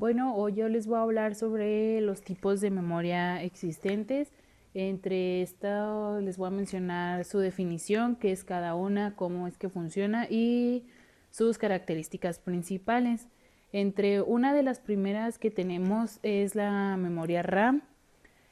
Bueno, hoy yo les voy a hablar sobre los tipos de memoria existentes. Entre estas les voy a mencionar su definición, qué es cada una, cómo es que funciona y sus características principales. Entre una de las primeras que tenemos es la memoria RAM.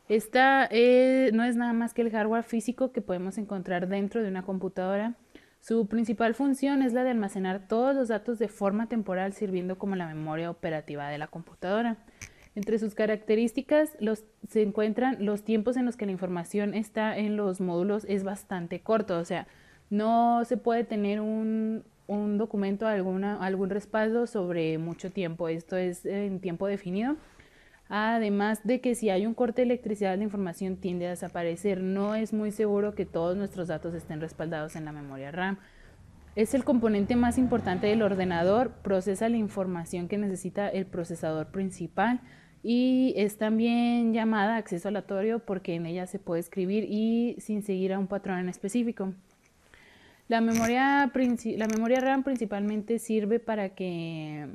Esta no es nada más que el hardware físico que podemos encontrar dentro de una computadora. Su principal función es la de almacenar todos los datos de forma temporal, sirviendo como la memoria operativa de la computadora. Entre sus características se encuentran los tiempos en los que la información está en los módulos es bastante corto, o sea, no se puede tener un documento, algún respaldo sobre mucho tiempo. Esto es en tiempo definido. Además de que si hay un corte de electricidad, la información tiende a desaparecer. No es muy seguro que todos nuestros datos estén respaldados en la memoria RAM. Es el componente más importante del ordenador, procesa la información que necesita el procesador principal y es también llamada acceso aleatorio porque en ella se puede escribir y sin seguir a un patrón en específico. La memoria RAM principalmente sirve para que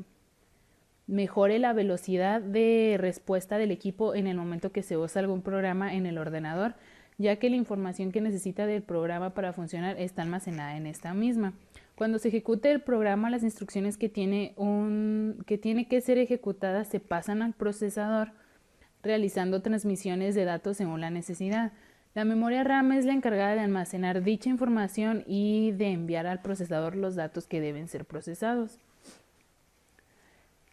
mejore la velocidad de respuesta del equipo en el momento que se usa algún programa en el ordenador, ya que la información que necesita del programa para funcionar está almacenada en esta misma. Cuando se ejecute el programa, las instrucciones que tiene que ser ejecutadas se pasan al procesador, realizando transmisiones de datos según la necesidad. La memoria RAM es la encargada de almacenar dicha información y de enviar al procesador los datos que deben ser procesados.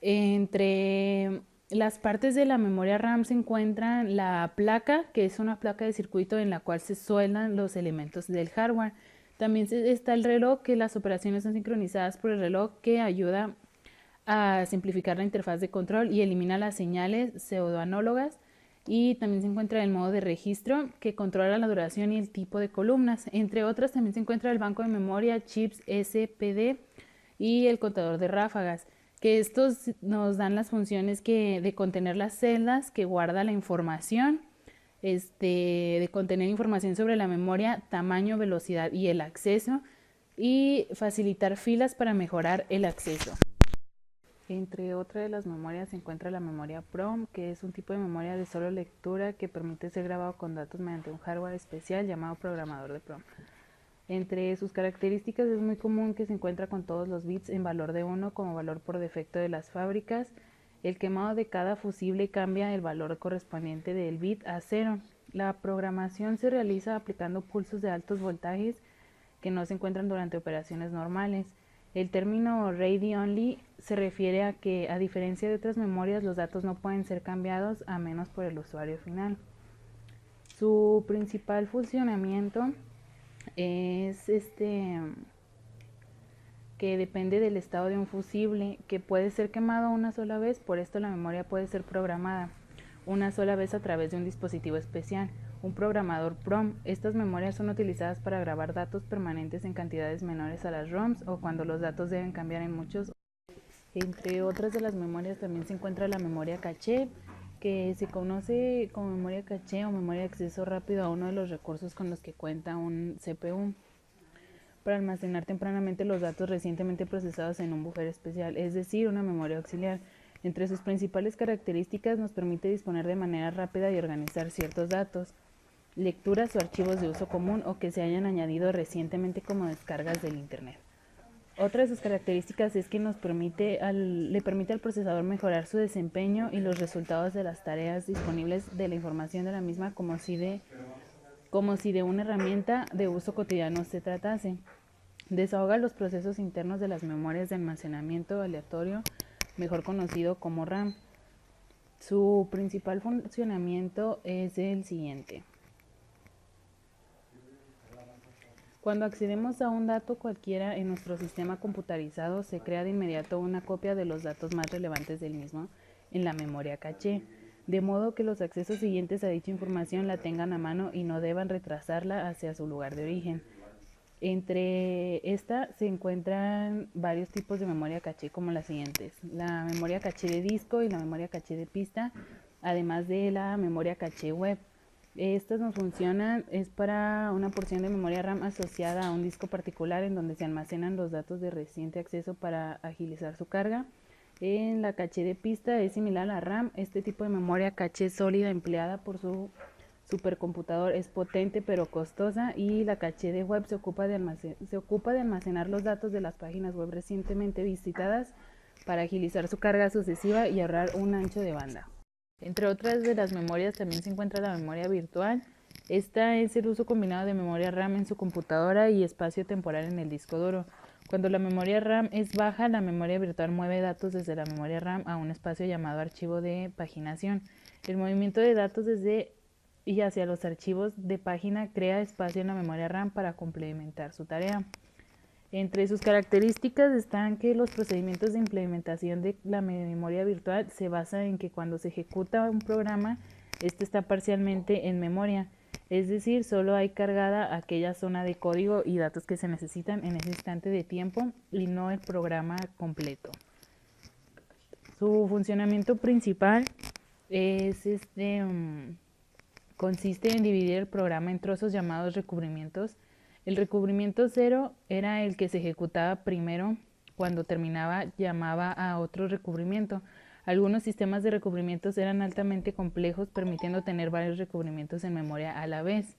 Entre las partes de la memoria RAM se encuentran la placa, que es una placa de circuito en la cual se sueldan los elementos del hardware. También está el reloj, que las operaciones son sincronizadas por el reloj, que ayuda a simplificar la interfaz de control y elimina las señales pseudoanálogas. Y también se encuentra el modo de registro, que controla la duración y el tipo de columnas. Entre otras también se encuentra el banco de memoria, chips SPD y el contador de ráfagas, que estos nos dan las funciones de contener las celdas, que guarda la información, de contener información sobre la memoria, tamaño, velocidad y el acceso, y facilitar filas para mejorar el acceso. Entre otras de las memorias se encuentra la memoria PROM, que es un tipo de memoria de solo lectura que permite ser grabado con datos mediante un hardware especial llamado programador de PROM. Entre sus características es muy común que se encuentra con todos los bits en valor de 1 como valor por defecto de las fábricas. El quemado de cada fusible cambia el valor correspondiente del bit a 0. La programación se realiza aplicando pulsos de altos voltajes que no se encuentran durante operaciones normales. El término read-only se refiere a que, a diferencia de otras memorias, los datos no pueden ser cambiados a menos por el usuario final. Su principal funcionamiento es que depende del estado de un fusible, que puede ser quemado una sola vez. Por esto la memoria puede ser programada una sola vez a través de un dispositivo especial, un programador PROM. Estas memorias son utilizadas para grabar datos permanentes en cantidades menores a las ROMs o cuando los datos deben cambiar en muchos. Entre otras de las memorias también se encuentra la memoria caché, que se conoce como memoria caché o memoria de acceso rápido a uno de los recursos con los que cuenta un CPU, para almacenar tempranamente los datos recientemente procesados en un buffer especial, es decir, una memoria auxiliar. Entre sus principales características nos permite disponer de manera rápida y organizar ciertos datos, lecturas o archivos de uso común o que se hayan añadido recientemente como descargas del Internet. Otra de sus características es que le permite al procesador mejorar su desempeño y los resultados de las tareas disponibles de la información de la misma como si de una herramienta de uso cotidiano se tratase. Desahoga los procesos internos de las memorias de almacenamiento aleatorio, mejor conocido como RAM. Su principal funcionamiento es el siguiente. Cuando accedemos a un dato cualquiera en nuestro sistema computarizado, se crea de inmediato una copia de los datos más relevantes del mismo en la memoria caché, de modo que los accesos siguientes a dicha información la tengan a mano y no deban retrasarla hacia su lugar de origen. Entre esta se encuentran varios tipos de memoria caché como las siguientes: la memoria caché de disco y la memoria caché de pista, además de la memoria caché web. Estas no funcionan, es para una porción de memoria RAM asociada a un disco particular en donde se almacenan los datos de reciente acceso para agilizar su carga, En la caché de pista es similar a la RAM. Este tipo de memoria caché sólida empleada por su supercomputador es potente pero costosa, y la caché de web se ocupa de almacenar los datos de las páginas web recientemente visitadas para agilizar su carga sucesiva y ahorrar un ancho de banda. Entre otras de las memorias también se encuentra la memoria virtual. Esta es el uso combinado de memoria RAM en su computadora y espacio temporal en el disco duro. Cuando la memoria RAM es baja, la memoria virtual mueve datos desde la memoria RAM a un espacio llamado archivo de paginación. El movimiento de datos desde y hacia los archivos de página crea espacio en la memoria RAM para complementar su tarea. Entre sus características están que los procedimientos de implementación de la memoria virtual se basan en que cuando se ejecuta un programa, este está parcialmente en memoria, es decir, solo hay cargada aquella zona de código y datos que se necesitan en ese instante de tiempo y no el programa completo. Su funcionamiento principal es consiste en dividir el programa en trozos llamados recubrimientos. El recubrimiento 0 era el que se ejecutaba primero. Cuando terminaba, llamaba a otro recubrimiento. Algunos sistemas de recubrimientos eran altamente complejos, permitiendo tener varios recubrimientos en memoria a la vez.